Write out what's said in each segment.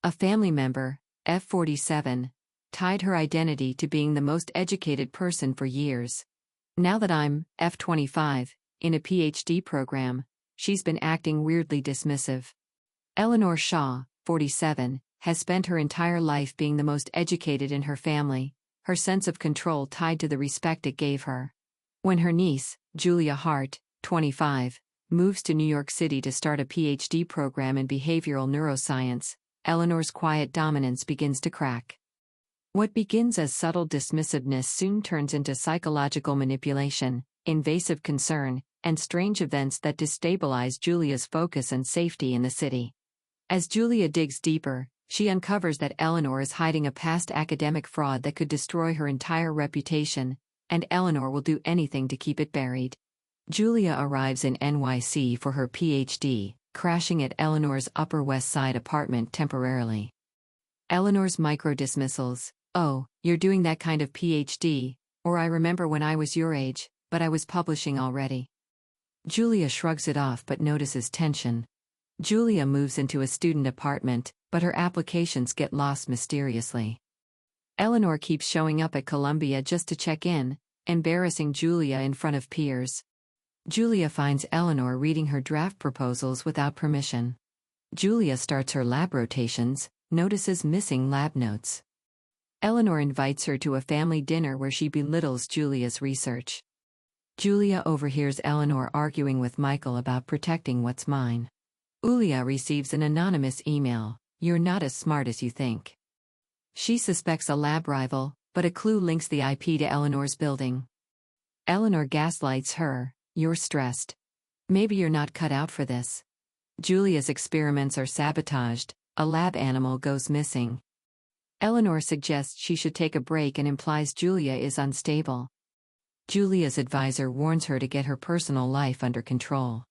A family member, F47, tied her identity to being the most educated person for years. Now that I'm, F25, in a PhD program, she's been acting weirdly dismissive. Eleanor Shaw, 47, has spent her entire life being the most educated in her family, her sense of control tied to the respect it gave her. When her niece, Julia Hart, 25, moves to New York City to start a PhD program in behavioral neuroscience, Eleanor's quiet dominance begins to crack. What begins as subtle dismissiveness soon turns into psychological manipulation, invasive concern, and strange events that destabilize Julia's focus and safety in the city. As Julia digs deeper, she uncovers that Eleanor is hiding a past academic fraud that could destroy her entire reputation, and Eleanor will do anything to keep it buried. Julia arrives in NYC for her PhD, crashing at Eleanor's Upper West Side apartment temporarily. Eleanor's micro-dismissals: "Oh, you're doing that kind of PhD, or I remember when I was your age, but I was publishing already." Julia shrugs it off but notices tension. Julia moves into a student apartment, but her applications get lost mysteriously. Eleanor keeps showing up at Columbia just to check in, embarrassing Julia in front of peers. Julia finds Eleanor reading her draft proposals without permission. Julia starts her lab rotations, notices missing lab notes. Eleanor invites her to a family dinner where she belittles Julia's research. Julia overhears Eleanor arguing with Michael about protecting what's mine. Julia receives an anonymous email: "You're not as smart as you think." She suspects a lab rival, but a clue links the IP to Eleanor's building. Eleanor gaslights her: "You're stressed. Maybe you're not cut out for this." Julia's experiments are sabotaged, a lab animal goes missing. Eleanor suggests she should take a break and implies Julia is unstable. Julia's advisor warns her to get her personal life under control.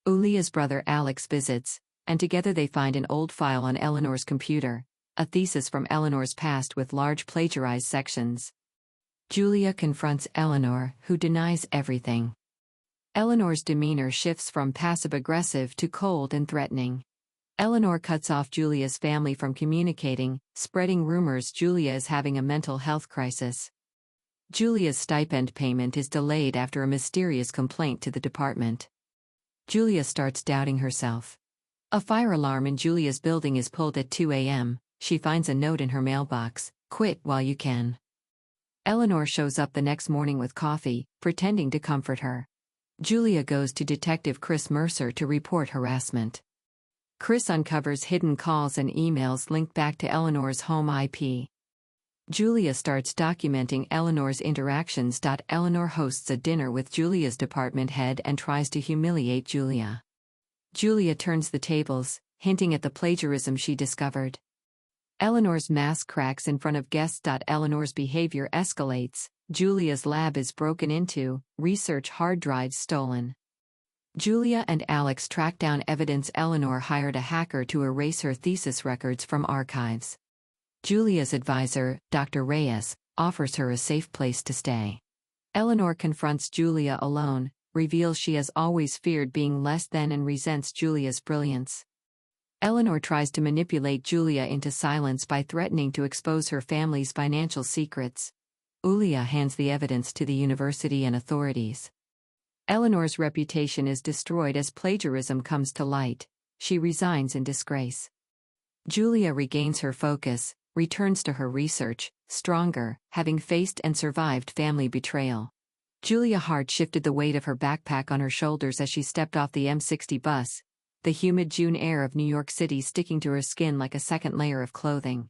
Julia's brother Alex visits, and together they find an old file on Eleanor's computer, a thesis from Eleanor's past with large plagiarized sections. Julia confronts Eleanor, who denies everything. Eleanor's demeanor shifts from passive-aggressive to cold and threatening. Eleanor cuts off Julia's family from communicating, spreading rumors Julia is having a mental health crisis. Julia's stipend payment is delayed after a mysterious complaint to the department. Julia starts doubting herself. A fire alarm in Julia's building is pulled at 2 a.m. She finds a note in her mailbox: "Quit while you can." Eleanor shows up the next morning with coffee, pretending to comfort her. Julia goes to Detective Chris Mercer to report harassment. Chris uncovers hidden calls and emails linked back to Eleanor's home IP. Julia starts documenting Eleanor's interactions. Eleanor hosts a dinner with Julia's department head and tries to humiliate Julia. Julia turns the tables, hinting at the plagiarism she discovered. Eleanor's mask cracks in front of guests. Eleanor's behavior escalates. Julia's lab is broken into, research hard drives stolen. Julia and Alex track down evidence. Eleanor hired a hacker to erase her thesis records from archives. Julia's advisor, Dr. Reyes, offers her a safe place to stay. Eleanor confronts Julia alone, reveals she has always feared being less than and resents Julia's brilliance. Eleanor tries to manipulate Julia into silence by threatening to expose her family's financial secrets. Julia hands the evidence to the university and authorities. Eleanor's reputation is destroyed as plagiarism comes to light. She resigns in disgrace. Julia regains her focus, returns to her research, stronger, having faced and survived family betrayal. Julia Hart shifted the weight of her backpack on her shoulders as she stepped off the M60 bus, the humid June air of New York City sticking to her skin like a second layer of clothing.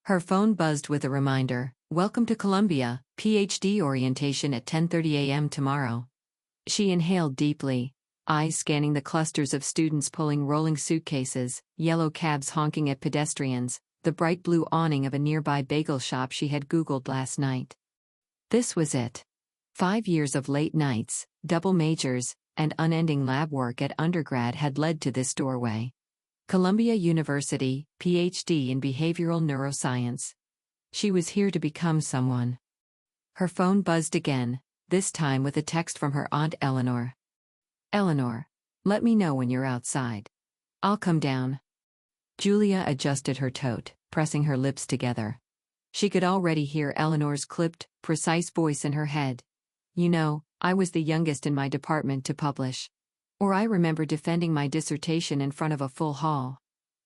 Her phone buzzed with a reminder: "Welcome to Columbia, PhD orientation at 10:30 a.m. tomorrow." She inhaled deeply, eyes scanning the clusters of students pulling rolling suitcases, yellow cabs honking at pedestrians, the bright blue awning of a nearby bagel shop she had Googled last night. This was it. 5 years of late nights, double majors, and unending lab work at undergrad had led to this doorway. Columbia University, PhD in behavioral neuroscience. She was here to become someone. Her phone buzzed again, this time with a text from her aunt Eleanor. "Eleanor, let me know when you're outside. I'll come down." Julia adjusted her tote, pressing her lips together. She could already hear Eleanor's clipped, precise voice in her head. You know, I was the youngest in my department to publish. Or I remember defending my dissertation in front of a full hall.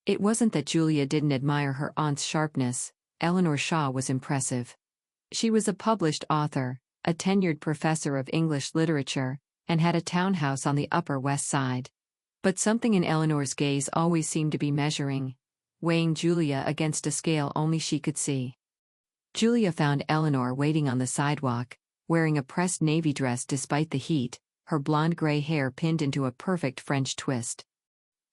It wasn't that Julia didn't admire her aunt's sharpness. Eleanor Shaw was impressive. She was a published author, a tenured professor of English literature, and had a townhouse on the Upper West Side. But something in Eleanor's gaze always seemed to be measuring, weighing Julia against a scale only she could see. Julia found Eleanor waiting on the sidewalk, wearing a pressed navy dress despite the heat, her blonde gray hair pinned into a perfect French twist.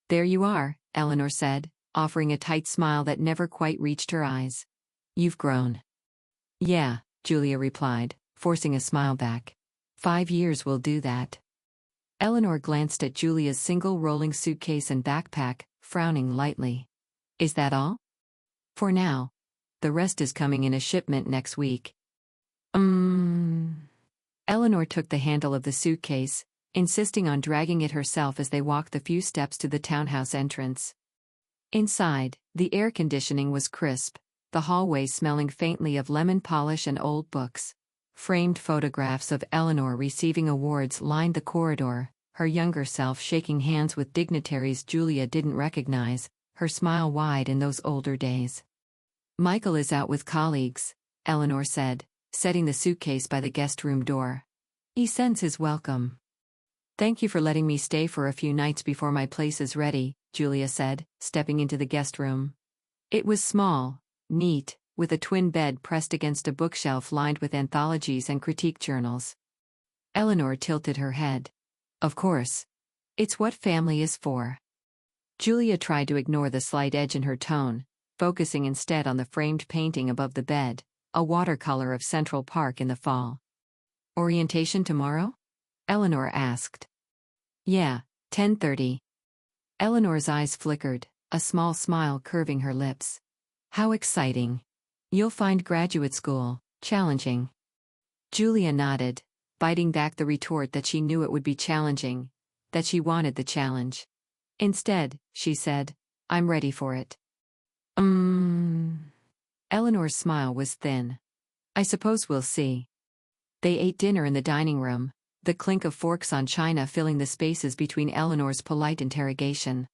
"There you are," Eleanor said, offering a tight smile that never quite reached her eyes. "You've grown." "Yeah," Julia replied, forcing a smile back. 5 years will do that." Eleanor glanced at Julia's single rolling suitcase and backpack, frowning lightly. "Is that all?" "For now. The rest is coming in a shipment next week." Eleanor took the handle of the suitcase, insisting on dragging it herself as they walked the few steps to the townhouse entrance. Inside, the air conditioning was crisp, the hallway smelling faintly of lemon polish and old books. Framed photographs of Eleanor receiving awards lined the corridor, her younger self shaking hands with dignitaries Julia didn't recognize, her smile wide in those older days. "Michael is out with colleagues," Eleanor said, setting the suitcase by the guest room door. "He sends his welcome." "Thank you for letting me stay for a few nights before my place is ready," Julia said, stepping into the guest room. It was small, neat, with a twin bed pressed against a bookshelf lined with anthologies and critique journals. Eleanor tilted her head. "Of course. It's what family is for." Julia tried to ignore the slight edge in her tone, focusing instead on the framed painting above the bed, a watercolor of Central Park in the fall. "Orientation tomorrow?" Eleanor asked. "Yeah, 10:30. Eleanor's eyes flickered, a small smile curving her lips. "How exciting. You'll find graduate school challenging." Julia nodded, biting back the retort that she knew it would be challenging, that she wanted the challenge. Instead, she said, "I'm ready for it." Eleanor's smile was thin. "I suppose we'll see." They ate dinner in the dining room, the clink of forks on china filling the spaces between Eleanor's polite interrogation.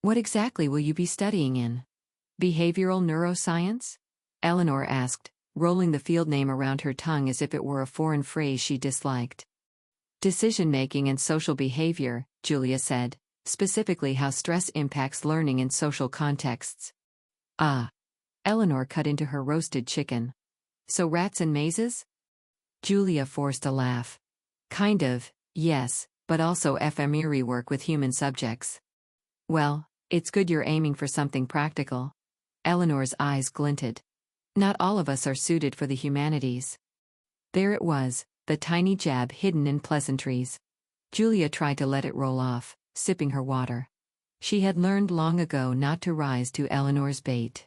"What exactly will you be studying in? Behavioral neuroscience?" Eleanor asked, rolling the field name around her tongue as if it were a foreign phrase she disliked. "Decision-making and social behavior," Julia said, "specifically how stress impacts learning in social contexts." "Ah." Eleanor cut into her roasted chicken. "So rats and mazes?" Julia forced a laugh. "Kind of, yes, but also fMRI work with human subjects." "Well, it's good you're aiming for something practical." Eleanor's eyes glinted. "Not all of us are suited for the humanities." There it was, the tiny jab hidden in pleasantries. Julia tried to let it roll off, sipping her water. She had learned long ago not to rise to Eleanor's bait.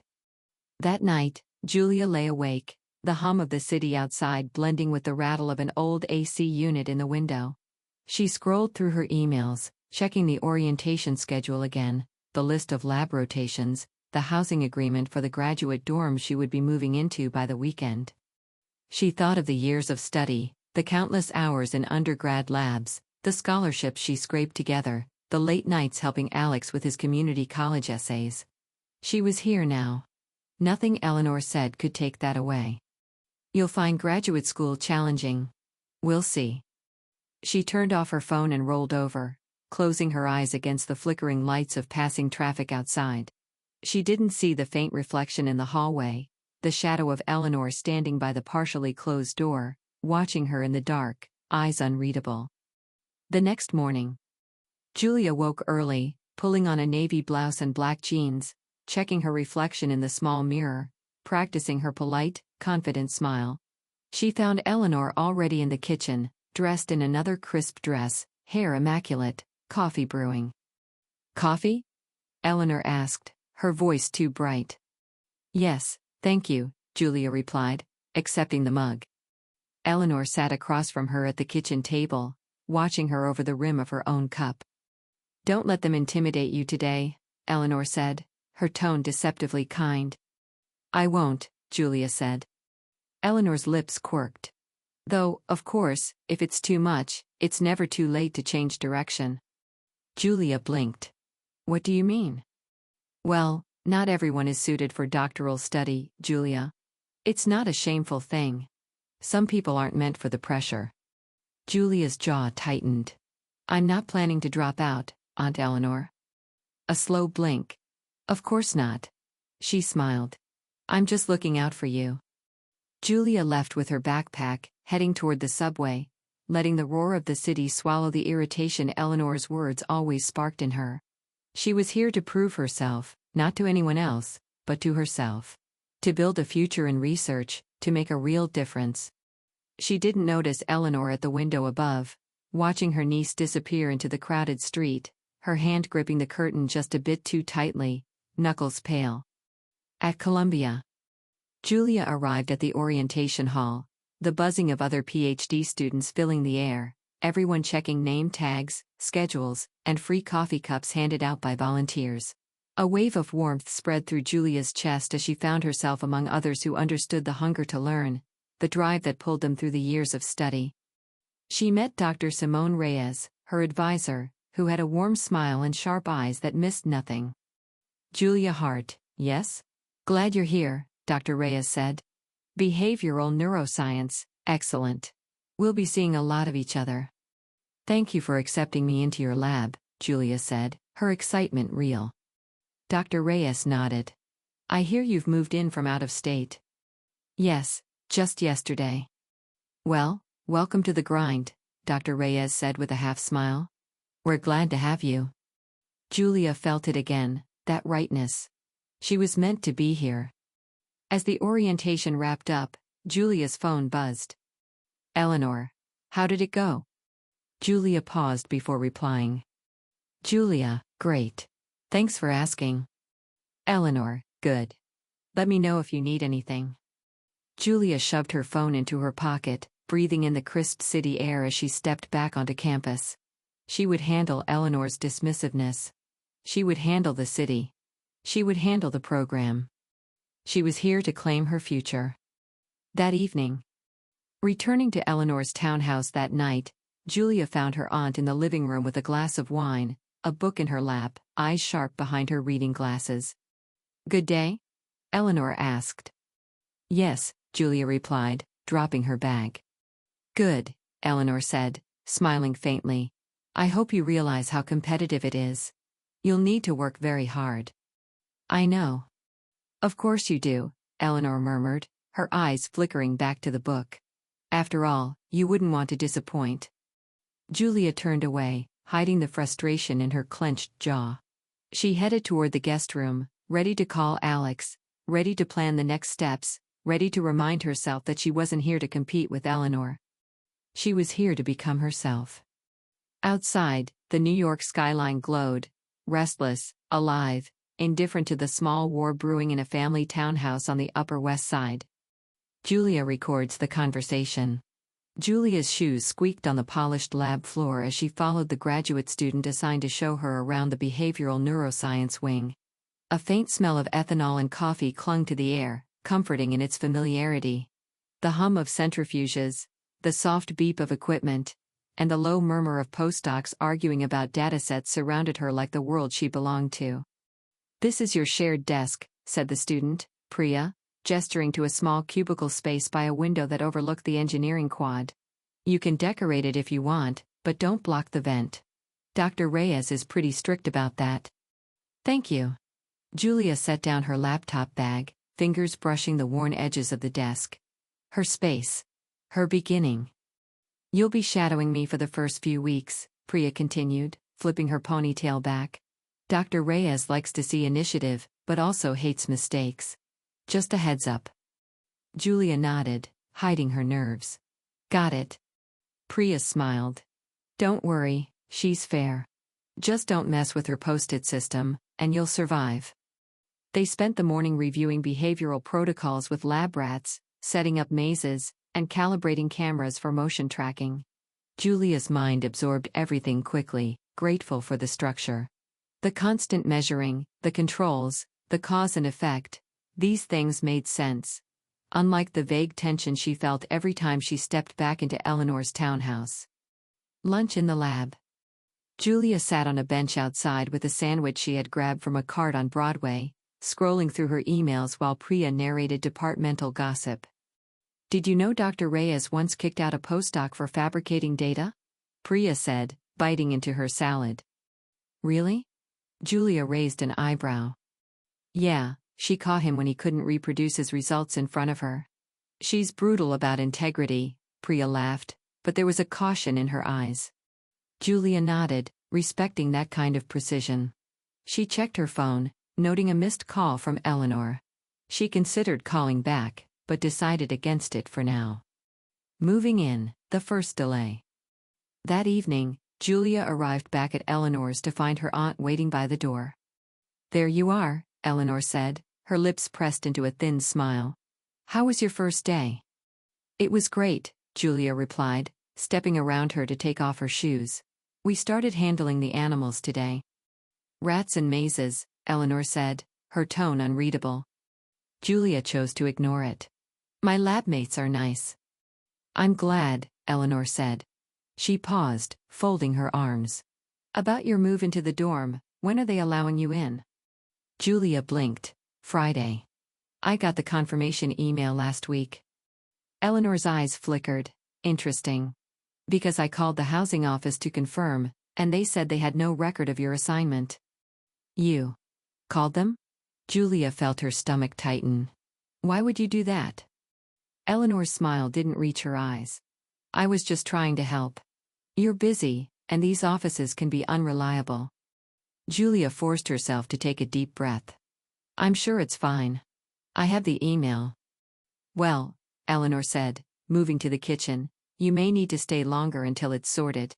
That night, Julia lay awake, the hum of the city outside blending with the rattle of an old AC unit in the window. She scrolled through her emails, checking the orientation schedule again, the list of lab rotations, the housing agreement for the graduate dorm she would be moving into by the weekend. She thought of the years of study, the countless hours in undergrad labs, the scholarships she scraped together, the late nights helping Alex with his community college essays. She was here now. Nothing Eleanor said could take that away. "You'll find graduate school challenging. We'll see." She turned off her phone and rolled over, closing her eyes against the flickering lights of passing traffic outside. She didn't see the faint reflection in the hallway, the shadow of Eleanor standing by the partially closed door, watching her in the dark, eyes unreadable. The next morning, Julia woke early, pulling on a navy blouse and black jeans, checking her reflection in the small mirror, practicing her polite, confident smile. She found Eleanor already in the kitchen, dressed in another crisp dress, hair immaculate, coffee brewing. "Coffee?" Eleanor asked, her voice too bright. "Yes, thank you," Julia replied, accepting the mug. Eleanor sat across from her at the kitchen table, watching her over the rim of her own cup. "Don't let them intimidate you today," Eleanor said, her tone deceptively kind. I won't, Julia said. Eleanor's lips quirked. Though, of course, if it's too much, it's never too late to change direction. Julia blinked. What do you mean? Well, not everyone is suited for doctoral study, Julia. It's not a shameful thing. Some people aren't meant for the pressure. Julia's jaw tightened. I'm not planning to drop out, Aunt Eleanor. A slow blink. Of course not. She smiled. I'm just looking out for you. Julia left with her backpack, heading toward the subway, letting the roar of the city swallow the irritation Eleanor's words always sparked in her. She was here to prove herself, not to anyone else, but to herself. To build a future in research, to make a real difference. She didn't notice Eleanor at the window above, watching her niece disappear into the crowded street, her hand gripping the curtain just a bit too tightly, knuckles pale. At Columbia. Julia arrived at the orientation hall, the buzzing of other PhD students filling the air, everyone checking name tags, schedules, and free coffee cups handed out by volunteers. A wave of warmth spread through Julia's chest as she found herself among others who understood the hunger to learn, the drive that pulled them through the years of study. She met Dr. Simone Reyes, her advisor, who had a warm smile and sharp eyes that missed nothing. Julia Hart, yes? Glad you're here, Dr. Reyes said. Behavioral neuroscience, excellent. We'll be seeing a lot of each other. Thank you for accepting me into your lab, Julia said, her excitement real. Dr. Reyes nodded. I hear you've moved in from out of state. Yes, just yesterday. Well, welcome to the grind, Dr. Reyes said with a half smile. We're glad to have you. Julia felt it again, that rightness. She was meant to be here. As the orientation wrapped up, Julia's phone buzzed. Eleanor. How did it go? Julia paused before replying. Julia, great. Thanks for asking. Eleanor, good. Let me know if you need anything. Julia shoved her phone into her pocket, breathing in the crisp city air as she stepped back onto campus. She would handle Eleanor's dismissiveness. She would handle the city. She would handle the program. She was here to claim her future. That evening. Returning to Eleanor's townhouse that night, Julia found her aunt in the living room with a glass of wine, a book in her lap, eyes sharp behind her reading glasses. Good day? Eleanor asked. Yes, Julia replied, dropping her bag. Good, Eleanor said, smiling faintly. I hope you realize how competitive it is. You'll need to work very hard. I know. Of course you do, Eleanor murmured, her eyes flickering back to the book. After all, you wouldn't want to disappoint. Julia turned away, hiding the frustration in her clenched jaw. She headed toward the guest room, ready to call Alex, ready to plan the next steps, ready to remind herself that she wasn't here to compete with Eleanor. She was here to become herself. Outside, the New York skyline glowed, restless, alive, indifferent to the small war brewing in a family townhouse on the Upper West Side. Julia records the conversation. Julia's shoes squeaked on the polished lab floor as she followed the graduate student assigned to show her around the behavioral neuroscience wing. A faint smell of ethanol and coffee clung to the air, comforting in its familiarity. The hum of centrifuges, the soft beep of equipment, and the low murmur of postdocs arguing about datasets surrounded her like the world she belonged to. This is your shared desk, said the student, Priya, gesturing to a small cubicle space by a window that overlooked the engineering quad. You can decorate it if you want, but don't block the vent. Dr. Reyes is pretty strict about that. Thank you. Julia set down her laptop bag, fingers brushing the worn edges of the desk. Her space. Her beginning. You'll be shadowing me for the first few weeks, Priya continued, flipping her ponytail back. Dr. Reyes likes to see initiative, but also hates mistakes. Just a heads up. Julia nodded, hiding her nerves. Got it. Priya smiled. Don't worry, she's fair. Just don't mess with her post-it system, and you'll survive. They spent the morning reviewing behavioral protocols with lab rats, setting up mazes, and calibrating cameras for motion tracking. Julia's mind absorbed everything quickly, grateful for the structure. The constant measuring, the controls, The cause and effect. These things made sense. Unlike the vague tension she felt every time she stepped back into Eleanor's townhouse. Lunch in the lab. Julia sat on a bench outside with a sandwich she had grabbed from a cart on Broadway, scrolling through her emails while Priya narrated departmental gossip. Did you know Dr. Reyes once kicked out a postdoc for fabricating data? Priya said, biting into her salad. Really? Julia raised an eyebrow. Yeah, she caught him when he couldn't reproduce his results in front of her. She's brutal about integrity, Priya laughed, but there was a caution in her eyes. Julia nodded, respecting that kind of precision. She checked her phone, noting a missed call from Eleanor. She considered calling back, but decided against it for now. Moving in, the first delay. That evening, Julia arrived back at Eleanor's to find her aunt waiting by the door. There you are, Eleanor said, her lips pressed into a thin smile. How was your first day? It was great, Julia replied, stepping around her to take off her shoes. We started handling the animals today. Rats and mazes, Eleanor said, her tone unreadable. Julia chose to ignore it. My lab mates are nice. I'm glad, Eleanor said. She paused, folding her arms. About your move into the dorm, when are they allowing you in? Julia blinked. Friday. I got the confirmation email last week. Eleanor's eyes flickered. Interesting. Because I called the housing office to confirm, and they said they had no record of your assignment. You called them? Julia felt her stomach tighten. Why would you do that? Eleanor's smile didn't reach her eyes. I was just trying to help. You're busy, and these offices can be unreliable. Julia forced herself to take a deep breath. I'm sure it's fine. I have the email. Well, Eleanor said, moving to the kitchen, you may need to stay longer until it's sorted.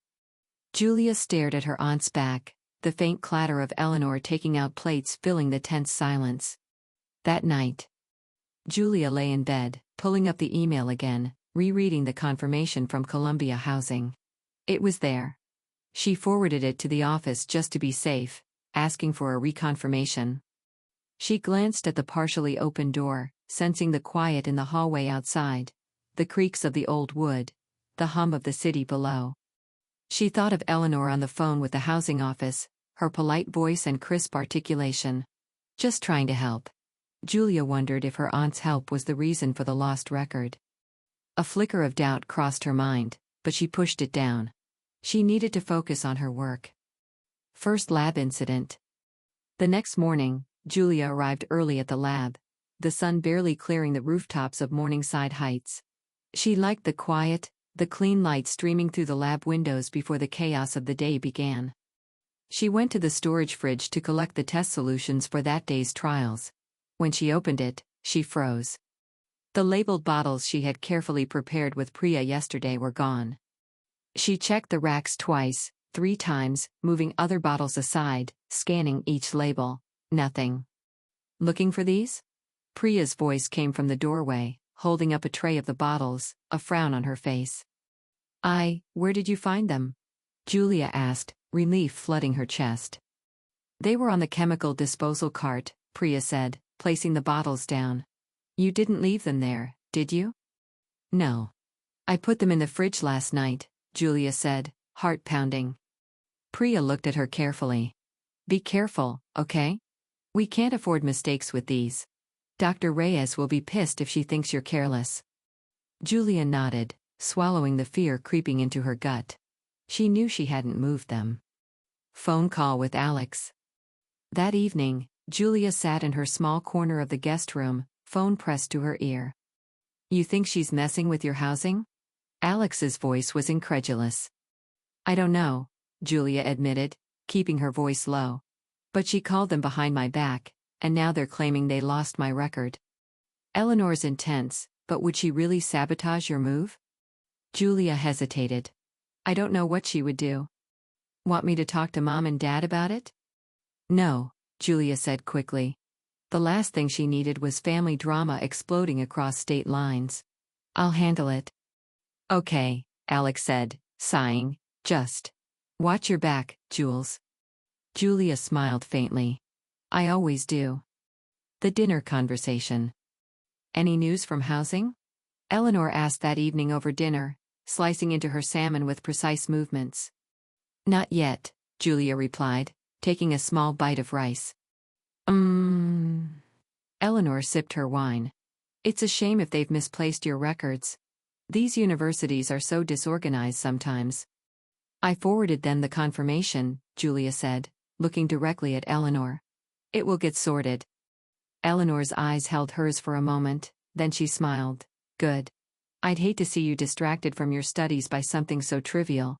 Julia stared at her aunt's back, the faint clatter of Eleanor taking out plates filling the tense silence. That night, Julia lay in bed, pulling up the email again, rereading the confirmation from Columbia Housing. It was there. She forwarded it to the office just to be safe, asking for a reconfirmation. She glanced at the partially open door, sensing the quiet in the hallway outside, the creaks of the old wood, the hum of the city below. She thought of Eleanor on the phone with the housing office, her polite voice and crisp articulation. Just trying to help. Julia wondered if her aunt's help was the reason for the lost record. A flicker of doubt crossed her mind, but she pushed it down. She needed to focus on her work. First lab incident. The next morning, Julia arrived early at the lab, the sun barely clearing the rooftops of Morningside Heights. She liked the quiet, the clean light streaming through the lab windows before the chaos of the day began. She went to the storage fridge to collect the test solutions for that day's trials. When she opened it, she froze. The labeled bottles she had carefully prepared with Priya yesterday were gone. She checked the racks twice, 3 times, moving other bottles aside, scanning each label. Nothing. Looking for these? Priya's voice came from the doorway, holding up a tray of the bottles, a frown on her face. Where did you find them? Julia asked, relief flooding her chest. They were on the chemical disposal cart, Priya said, placing the bottles down. You didn't leave them there, did you? No. I put them in the fridge last night, Julia said, heart pounding. Priya looked at her carefully. Be careful, okay? We can't afford mistakes with these. Dr. Reyes will be pissed if she thinks you're careless. Julia nodded, swallowing the fear creeping into her gut. She knew she hadn't moved them. Phone call with Alex. That evening, Julia sat in her small corner of the guest room, phone pressed to her ear. You think she's messing with your housing? Alex's voice was incredulous. I don't know, Julia admitted, keeping her voice low. But she called them behind my back, and now they're claiming they lost my record. Eleanor's intense, but would she really sabotage your move? Julia hesitated. I don't know what she would do. Want me to talk to Mom and Dad about it? No, Julia said quickly. The last thing she needed was family drama exploding across state lines. I'll handle it. Okay, Alex said, sighing. Just watch your back, Jules. Julia smiled faintly. I always do. The dinner conversation. Any news from housing? Eleanor asked that evening over dinner, slicing into her salmon with precise movements. Not yet, Julia replied, taking a small bite of rice. Eleanor sipped her wine. It's a shame if they've misplaced your records. These universities are so disorganized sometimes. I forwarded them the confirmation, Julia said, looking directly at Eleanor. It will get sorted. Eleanor's eyes held hers for a moment, then she smiled. Good. I'd hate to see you distracted from your studies by something so trivial.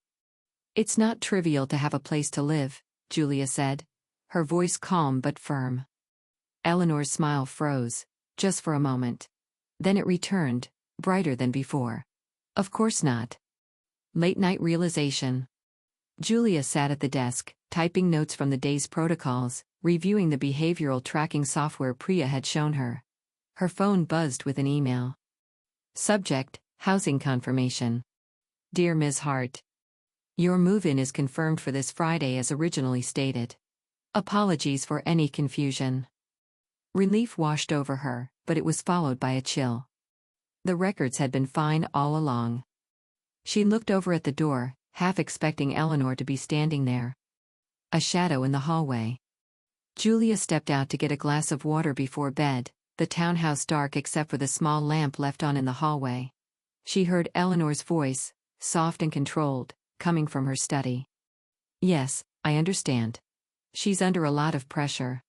It's not trivial to have a place to live, Julia said, her voice calm but firm. Eleanor's smile froze, just for a moment. Then it returned, brighter than before. Of course not. Late-night realization. Julia sat at the desk, typing notes from the day's protocols, reviewing the behavioral tracking software Priya had shown her. Her phone buzzed with an email. Subject, housing confirmation. Dear Ms. Hart. Your move-in is confirmed for this Friday as originally stated. Apologies for any confusion. Relief washed over her, but it was followed by a chill. The records had been fine all along. She looked over at the door, half expecting Eleanor to be standing there. A shadow in the hallway. Julia stepped out to get a glass of water before bed, the townhouse dark except for the small lamp left on in the hallway. She heard Eleanor's voice, soft and controlled, coming from her study. Yes, I understand. She's under a lot of pressure.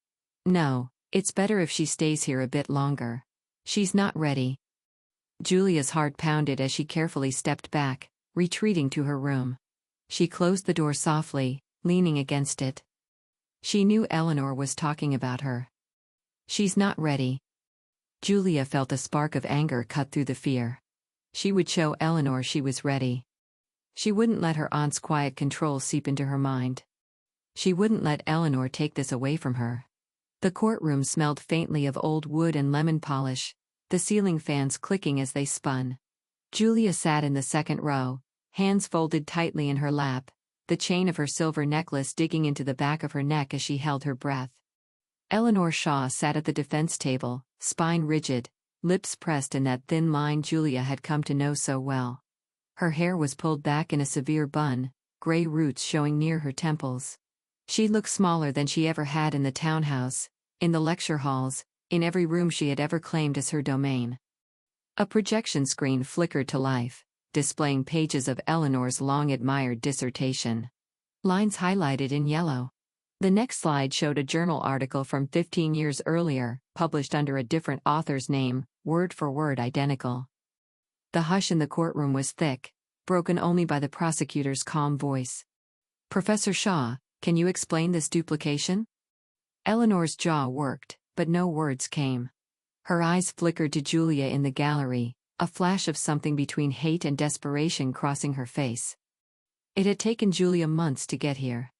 No, it's better if she stays here a bit longer. She's not ready. Julia's heart pounded as she carefully stepped back, retreating to her room. She closed the door softly, leaning against it. She knew Eleanor was talking about her. She's not ready. Julia felt a spark of anger cut through the fear. She would show Eleanor she was ready. She wouldn't let her aunt's quiet control seep into her mind. She wouldn't let Eleanor take this away from her. The courtroom smelled faintly of old wood and lemon polish, the ceiling fans clicking as they spun. Julia sat in the second row, hands folded tightly in her lap, the chain of her silver necklace digging into the back of her neck as she held her breath. Eleanor Shaw sat at the defense table, spine rigid, lips pressed in that thin line Julia had come to know so well. Her hair was pulled back in a severe bun, gray roots showing near her temples. She looked smaller than she ever had in the townhouse, in the lecture halls, in every room she had ever claimed as her domain. A projection screen flickered to life, displaying pages of Eleanor's long-admired dissertation. Lines highlighted in yellow. The next slide showed a journal article from 15 years earlier, published under a different author's name, word for word identical. The hush in the courtroom was thick, broken only by the prosecutor's calm voice. Professor Shaw, can you explain this duplication? Eleanor's jaw worked, but no words came. Her eyes flickered to Julia in the gallery, a flash of something between hate and desperation crossing her face. It had taken Julia months to get here.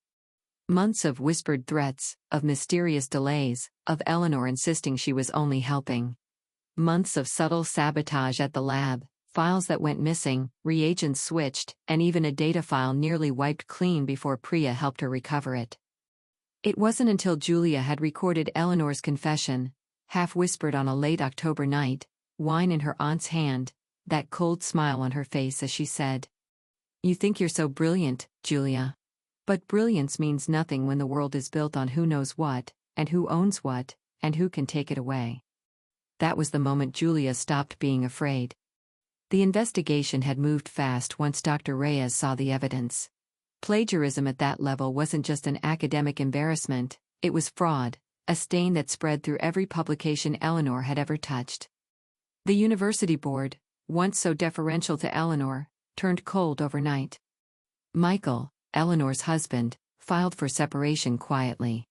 Months of whispered threats, of mysterious delays, of Eleanor insisting she was only helping. Months of subtle sabotage at the lab, files that went missing, reagents switched, and even a data file nearly wiped clean before Priya helped her recover it. It wasn't until Julia had recorded Eleanor's confession, half-whispered on a late October night, wine in her aunt's hand, that cold smile on her face as she said, "You think you're so brilliant, Julia. But brilliance means nothing when the world is built on who knows what, and who owns what, and who can take it away." That was the moment Julia stopped being afraid. The investigation had moved fast once Dr. Reyes saw the evidence. Plagiarism at that level wasn't just an academic embarrassment, it was fraud, a stain that spread through every publication Eleanor had ever touched. The university board, once so deferential to Eleanor, turned cold overnight. Michael, Eleanor's husband, filed for separation quietly.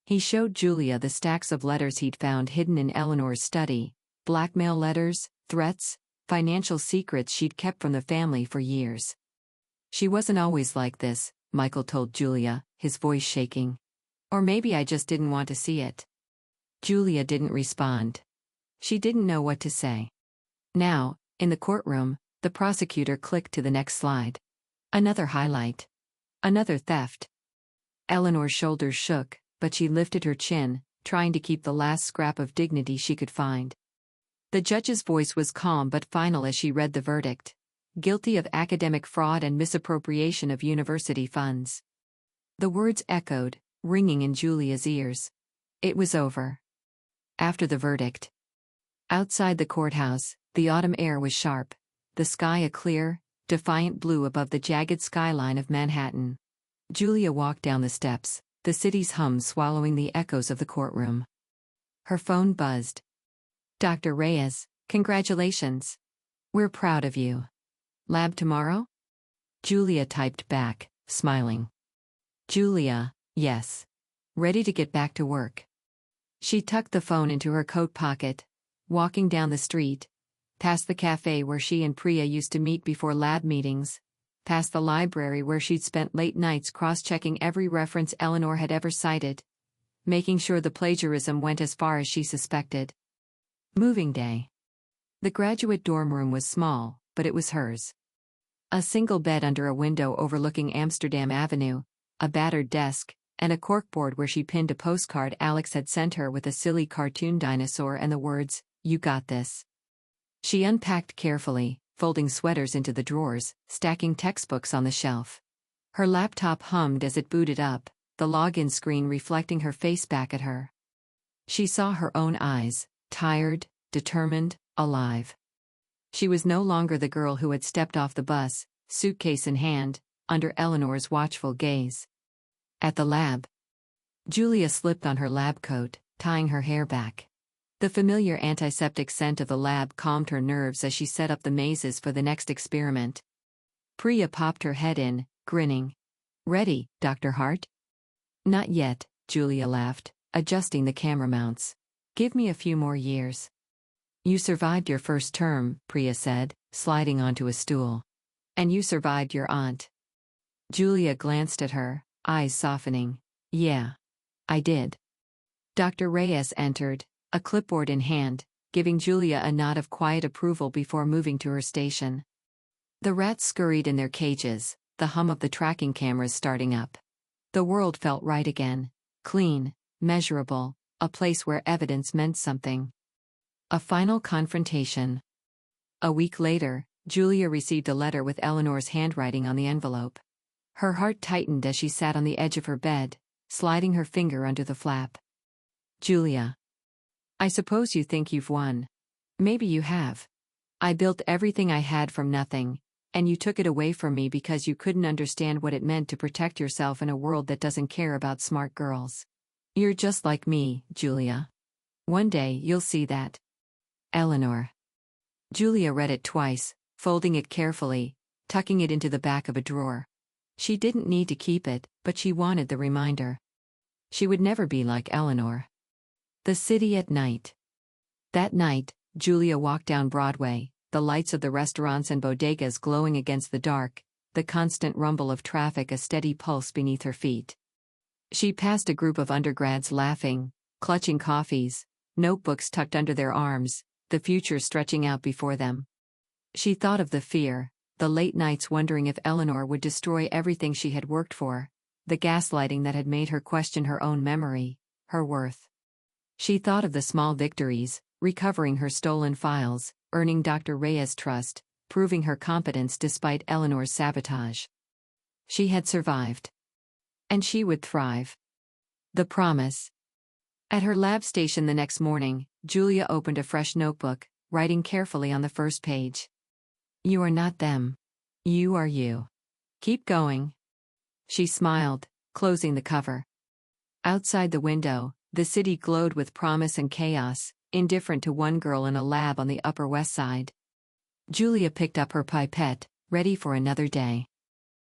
He showed Julia the stacks of letters he'd found hidden in Eleanor's study, blackmail letters, threats, financial secrets she'd kept from the family for years. "She wasn't always like this," Michael told Julia, his voice shaking. "Or maybe I just didn't want to see it." Julia didn't respond. She didn't know what to say. Now, in the courtroom, the prosecutor clicked to the next slide. Another highlight. Another theft. Eleanor's shoulders shook, but she lifted her chin, trying to keep the last scrap of dignity she could find. The judge's voice was calm but final as she read the verdict. Guilty of academic fraud and misappropriation of university funds. The words echoed, ringing in Julia's ears. It was over. After the verdict. Outside the courthouse, the autumn air was sharp, the sky a clear, defiant blue above the jagged skyline of Manhattan. Julia walked down the steps, the city's hum swallowing the echoes of the courtroom. Her phone buzzed. Dr. Reyes, congratulations. We're proud of you. Lab tomorrow? Julia typed back, smiling. Julia, yes. Ready to get back to work. She tucked the phone into her coat pocket, walking down the street, past the cafe where she and Priya used to meet before lab meetings, past the library where she'd spent late nights cross-checking every reference Eleanor had ever cited, making sure the plagiarism went as far as she suspected. Moving day. The graduate dorm room was small, but it was hers. A single bed under a window overlooking Amsterdam Avenue, a battered desk, and a corkboard where she pinned a postcard Alex had sent her with a silly cartoon dinosaur and the words, "You got this." She unpacked carefully, folding sweaters into the drawers, stacking textbooks on the shelf. Her laptop hummed as it booted up, the login screen reflecting her face back at her. She saw her own eyes, tired, determined, alive. She was no longer the girl who had stepped off the bus, suitcase in hand, under Eleanor's watchful gaze. At the lab. Julia slipped on her lab coat, tying her hair back. The familiar antiseptic scent of the lab calmed her nerves as she set up the mazes for the next experiment. Priya popped her head in, grinning. Ready, Dr. Hart? Not yet, Julia laughed, adjusting the camera mounts. Give me a few more years. You survived your first term, Priya said, sliding onto a stool. And you survived your aunt. Julia glanced at her, eyes softening. Yeah. I did. Dr. Reyes entered, a clipboard in hand, giving Julia a nod of quiet approval before moving to her station. The rats scurried in their cages, the hum of the tracking cameras starting up. The world felt right again. Clean, measurable, a place where evidence meant something. A final confrontation. A week later, Julia received a letter with Eleanor's handwriting on the envelope. Her heart tightened as she sat on the edge of her bed, sliding her finger under the flap. Julia. I suppose you think you've won. Maybe you have. I built everything I had from nothing, and you took it away from me because you couldn't understand what it meant to protect yourself in a world that doesn't care about smart girls. You're just like me, Julia. One day you'll see that. Eleanor. Julia read it twice, folding it carefully, tucking it into the back of a drawer. She didn't need to keep it, but she wanted the reminder. She would never be like Eleanor. The city at night. That night, Julia walked down Broadway, the lights of the restaurants and bodegas glowing against the dark, the constant rumble of traffic a steady pulse beneath her feet. She passed a group of undergrads laughing, clutching coffees, notebooks tucked under their arms, the future stretching out before them. She thought of the fear, the late nights wondering if Eleanor would destroy everything she had worked for, the gaslighting that had made her question her own memory, her worth. She thought of the small victories, recovering her stolen files, earning Dr. Reyes' trust, proving her competence despite Eleanor's sabotage. She had survived. And she would thrive. The promise. At her lab station the next morning, Julia opened a fresh notebook, writing carefully on the first page. You are not them. You are you. Keep going. She smiled, closing the cover. Outside the window, the city glowed with promise and chaos, indifferent to one girl in a lab on the Upper West Side. Julia picked up her pipette, ready for another day.